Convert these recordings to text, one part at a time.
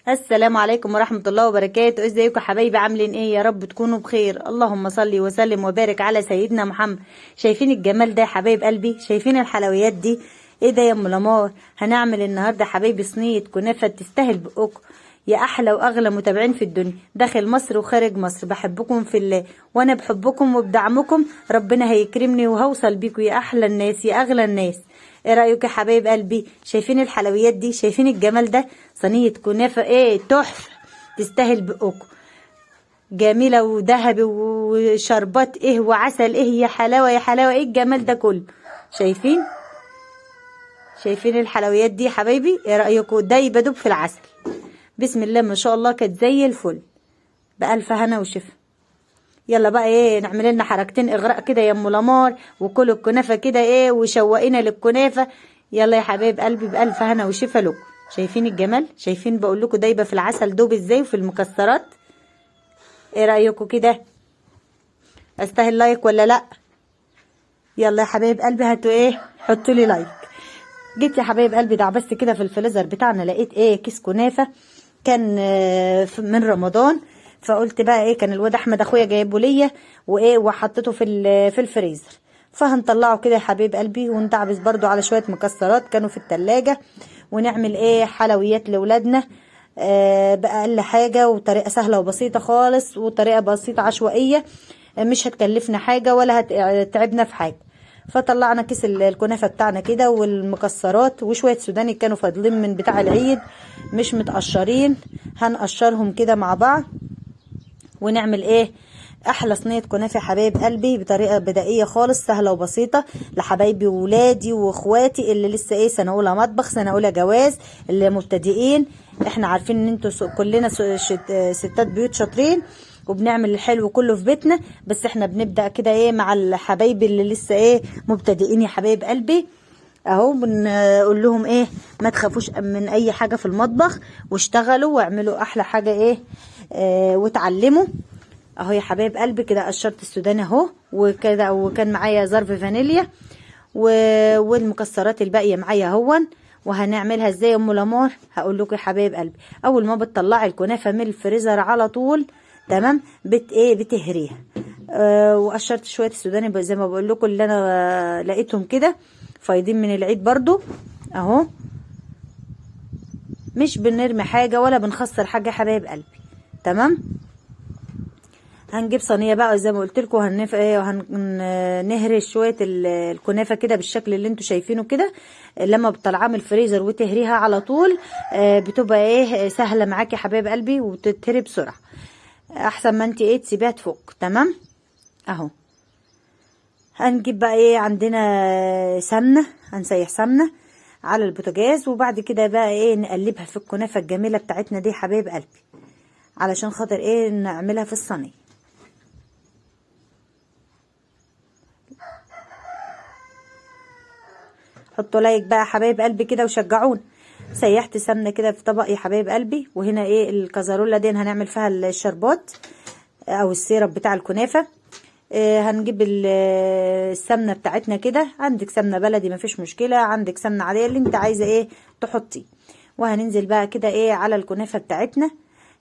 السلام عليكم ورحمة الله وبركاته. ازيكم حبايبي؟ عاملين ايه؟ يا رب تكونوا بخير. اللهم صل وسلم وبارك على سيدنا محمد. شايفين الجمال ده يا حبايب قلبي؟ شايفين الحلويات دي؟ ايه ده يا ام لمار؟ هنعمل النهارده حبايبي صينية كنافة تستاهل بقكم يا احلى واغلى متابعين في الدنيا داخل مصر وخارج مصر. بحبكم في الله وانا بحبكم وبدعمكم ربنا هيكرمني وهوصل بيكم يا احلى الناس يا اغلى الناس. ايه رايك يا حبايب قلبي؟ شايفين الحلويات دي؟ شايفين الجمال ده؟ صينيه كنافه ايه تحفه تستاهل بقكم. جميله وذهبي وشربات ايه وعسل ايه، يا حلاوه يا حلاوه، ايه الجمال ده كله؟ شايفين الحلويات دي يا حبايبي؟ ايه رايكم؟ ده يبدوب في العسل. بسم الله ما شاء الله، كانت زي الفل. بألف هنا وشفا. يلا بقى ايه، نعمل لنا حركتين اغراء كده يا ام لمار، وكل الكنافه كده ايه وشوقينا للكنافه. يلا يا حبايب قلبي، بألف هنا وشفا لكم. شايفين الجمال؟ شايفين بقول لكم دايبه في العسل دوب ازاي وفي المكسرات؟ ايه رايكم كده؟ استاهل لايك ولا لا؟ يلا يا حبايب قلبي هاتوا ايه، حطوا لي لايك. جيت يا حبايب قلبي دعبست كده في الفريزر بتاعنا، لقيت ايه كيس كنافه كان من رمضان. فقلت بقى ايه، كان الواد احمد اخويا جايبه ليا وايه وحطيته في الفريزر. فهنطلعه كده يا حبيب قلبي وندعبس برضو على شويه مكسرات كانوا في التلاجة، ونعمل ايه حلويات لاولادنا باقل حاجه وطريقه سهله وبسيطه خالص، وطريقه بسيطه عشوائيه مش هتكلفنا حاجه ولا هتعبنا في حاجه. فطلعنا كيس الكنافه بتاعنا كده والمكسرات وشويه سوداني كانوا فاضلين من بتاع العيد مش متقشرين، هنقشرهم كده مع بعض ونعمل ايه احلى صينيه كنافه يا حبايب قلبي بطريقه بدائيه خالص سهله وبسيطه لحبايبي وولادي واخواتي اللي لسه ايه سنه اولى مطبخ سنه اولى جواز، اللي مبتدئين. احنا عارفين ان انتوا كلنا ستات بيوت شاطرين وبنعمل الحلو كله في بيتنا، بس احنا بنبدأ كده ايه مع الحبايب اللي لسه ايه مبتدئين يا حبايب قلبي. اهو بنقول لهم ايه ما تخافوش من اي حاجة في المطبخ، واشتغلوا واعملوا احلى حاجة ايه وتعلموا. اهو يا حبايب قلبي كده قشرت السوداني اهو وكده، وكان معايا ظرف فانيليا والمكسرات الباقية معايا اهون. وهنعملها ازاي يا ام لمار؟ هقول لكم يا حبايب قلبي. اول ما بتطلعي الكنافه من الفريزر على طول تمام بتهريها. وقشرت شويه السوداني زي ما بقول لكم اللي انا لقيتهم كده فايضين من العيد برضو اهو. مش بنرمي حاجه ولا بنخسر حاجه يا حبايب قلبي. تمام. هنجيب صينيه بقى زي ما قلت لكم وهنهري شويه الكنافه كده بالشكل اللي انتوا شايفينه كده. لما بتطلعها من الفريزر وتهريها على طول بتبقى ايه سهله معاكي يا حبايب قلبي وتتهري بسرعه، احسن ما انت ايه تسيبيها تفك. تمام اهو. هنجيب بقى ايه عندنا سمنه، هنسيح سمنه على البوتاجاز، وبعد كده بقى ايه نقلبها في الكنافه الجميله بتاعتنا دي حبايب قلبي علشان خاطر ايه نعملها في الصينيه. حطوا لايك بقى يا حبايب قلبي كده وشجعونا. سيحت سمنه كده في طبق يا حبايب قلبي، وهنا ايه الكازارولا دي هنعمل فيها الشربات او السيرب بتاع الكنافه. هنجيب السمنه بتاعتنا كده، عندك سمنه بلدي مفيش مشكله، عندك سمنه عاديه اللي انت عايزه ايه تحطيه. وهننزل بقى كده ايه على الكنافه بتاعتنا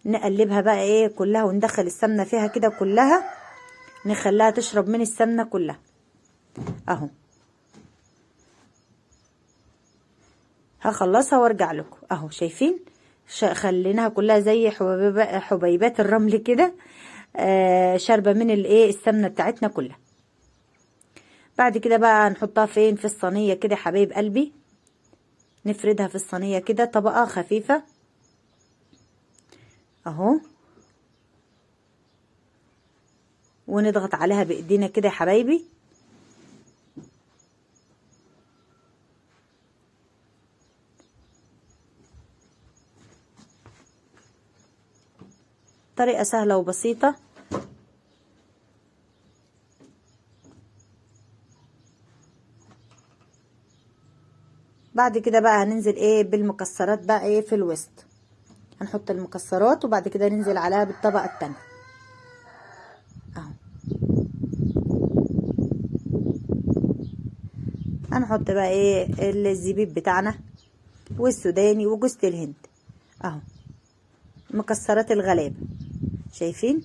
نقلبها بقى ايه كلها وندخل السمنه فيها كده كلها، نخليها تشرب من السمنه كلها اهو. هخلصها وارجع لكم اهو. شايفين خليناها كلها زي حبيبات الرمل كده شاربه من الايه السمنه بتاعتنا كلها. بعد كده بقى هنحطها فين في الصينيه كده يا حبايب قلبي، نفردها في الصينيه كده طبقه خفيفه اهو، ونضغط عليها بايدينا كده يا حبايبي. طريقه سهله وبسيطه. بعد كده بقى هننزل ايه بالمكسرات بقى ايه في الوسط، هنحط المكسرات وبعد كده ننزل عليها بالطبقه التانية اهو. هنحط بقى ايه الزبيب بتاعنا والسوداني وجوز الهند اهو. مكسرات الغلابة. شايفين؟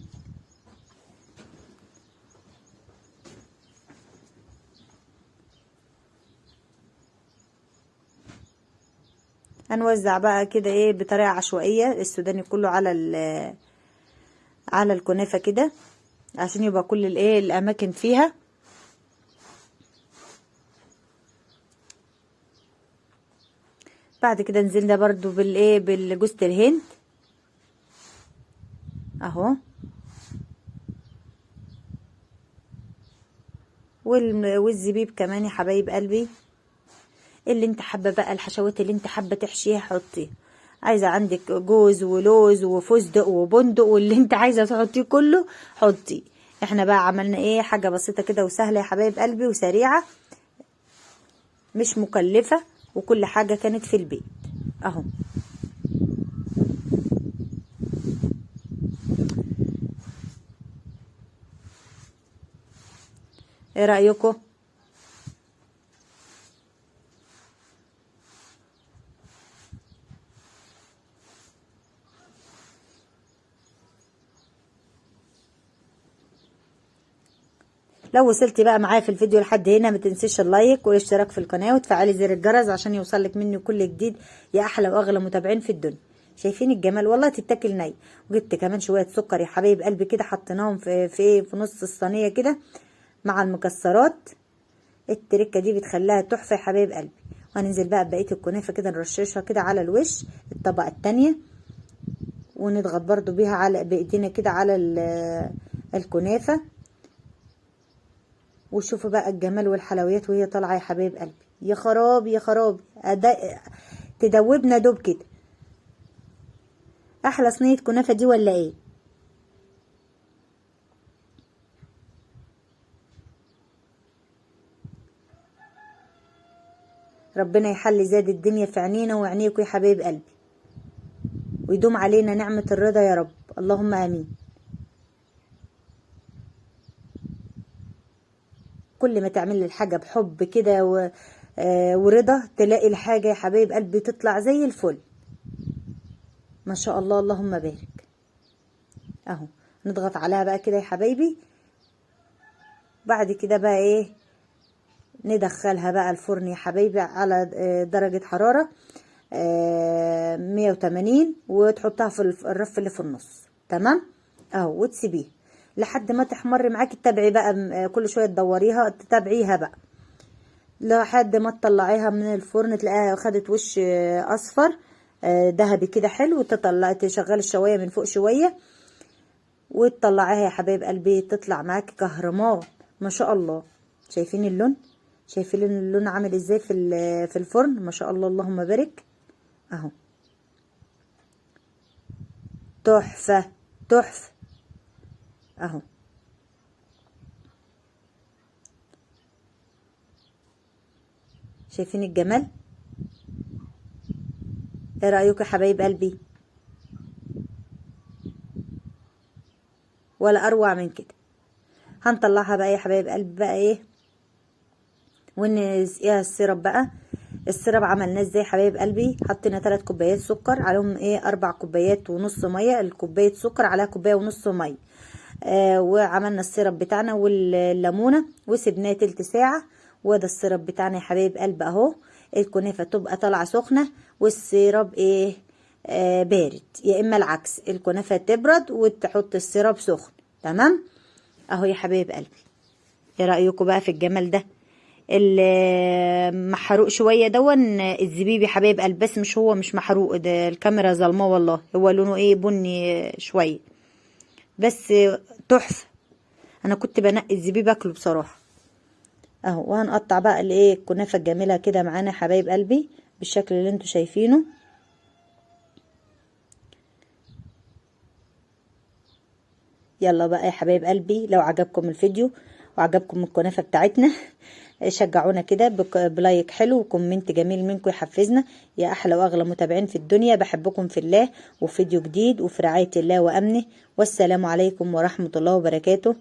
هنوزع بقى كده ايه بطريقة عشوائية السوداني كله على الكنافة كده، عشان يبقى كل الايه الاماكن فيها. بعد كده نزلنا برضو بالايه بالجوز الهند اهو، والزبيب كمان يا حبايب قلبي. اللي انت حابه بقى الحشوات اللي انت حابه تحشيها حطيها. عايزه عندك جوز ولوز وفستق وبندق واللي انت عايزه تحطيه كله حطي. احنا بقى عملنا ايه حاجه بسيطه كده وسهله يا حبايب قلبي وسريعه، مش مكلفه، وكل حاجه كانت في البيت اهو. ايه رايكم؟ لو وصلتي بقى معايا في الفيديو لحد هنا ما تنسيش اللايك والاشتراك في القناه وتفعلي زر الجرس عشان يوصلك مني كل جديد يا احلى واغلى متابعين في الدنيا. شايفين الجمال؟ والله تتاكل ني. وجبت كمان شويه سكر يا حبايب قلبي كده، حطيناهم في نص الصينيه كده مع المكسرات. التركه دي بتخليها تحفه يا حبايب قلبي. وهننزل بقى ببقيه الكنافه كده نرششها كده على الوش الطبقه التانية، ونضغط برضو بيها على بايدينا كده على الكنافه. وشوفوا بقى الجمال والحلويات وهي طالعه يا حبايب قلبي. يا خراب يا خراب، تدوبنا دوب كده. احلى صينيه كنافه دي ولا ايه؟ ربنا يحلي زاد الدنيا في عينينا وعينيكم يا حبايب قلبي، ويدوم علينا نعمه الرضا يا رب، اللهم امين. كل ما تعمل الحاجه بحب كده ورضا تلاقي الحاجه يا حبايب قلبي تطلع زي الفل ما شاء الله، اللهم بارك اهو. نضغط عليها بقى كده يا حبايبي. بعد كده بقى ايه ندخلها بقى الفرن يا حبايبي على درجة حرارة 180، وتحطها في الرف اللي في النص. تمام اهو، وتسيبيها لحد ما تحمر معاكي. تتابعي بقى كل شويه تدوريها تتابعيها بقى لحد ما تطلعيها من الفرن تلاقيها خدت وش اصفر ذهبي كده حلو. تشغلي الشوايه من فوق شويه وتطلعيها يا حبايب قلبي، تطلع معاكي كهرمان ما شاء الله. شايفين اللون؟ شايفين اللون عامل ازاي في الفرن؟ ما شاء الله اللهم بارك اهو. تحفه تحفه اهو. شايفين الجمال؟ ايه رايكم يا حبايب قلبي؟ ولا اروع من كده. هنطلعها بقى يا حبايب قلبي بقى ايه ونسقيها السيرب بقى. السيرب عملناه ازاي يا حبايب قلبي؟ حطينا 3 كوبايات سكر عليهم ايه 4 كوبايات ونص ميه. الكوبايه سكر عليها كوبايه ونص ميه. وعملنا السيرب بتاعنا والليمونه وسبناه تلت ساعه. وده السيرب بتاعنا يا حبايب قلب اهو. الكنافه تبقى طالعه سخنه والسيرب ايه بارد، يا اما العكس الكنافه تبرد وتحط السيرب سخن. تمام اهو يا حبايب قلبي. ايه رايكم بقى في الجمال ده؟ المحروق شويه دون الزبيب يا حبايب قلب، بس مش محروق، ده الكاميرا ظلمه والله. هو لونه ايه بني شويه بس تحفه. انا كنت بنقي الزبيب اكله بصراحه اهو. وهنقطع بقى الايه الكنافه الجميله كده معانا يا حبايب قلبي بالشكل اللي انتوا شايفينه. يلا بقى يا حبايب قلبي، لو عجبكم الفيديو وعجبكم الكنافه بتاعتنا شجعونا كده بلايك حلو وكومنت جميل منكم يحفزنا يا احلى واغلى متابعين في الدنيا. بحبكم في الله، وفيديو جديد وفي رعايه الله وامنه. والسلام عليكم ورحمه الله وبركاته.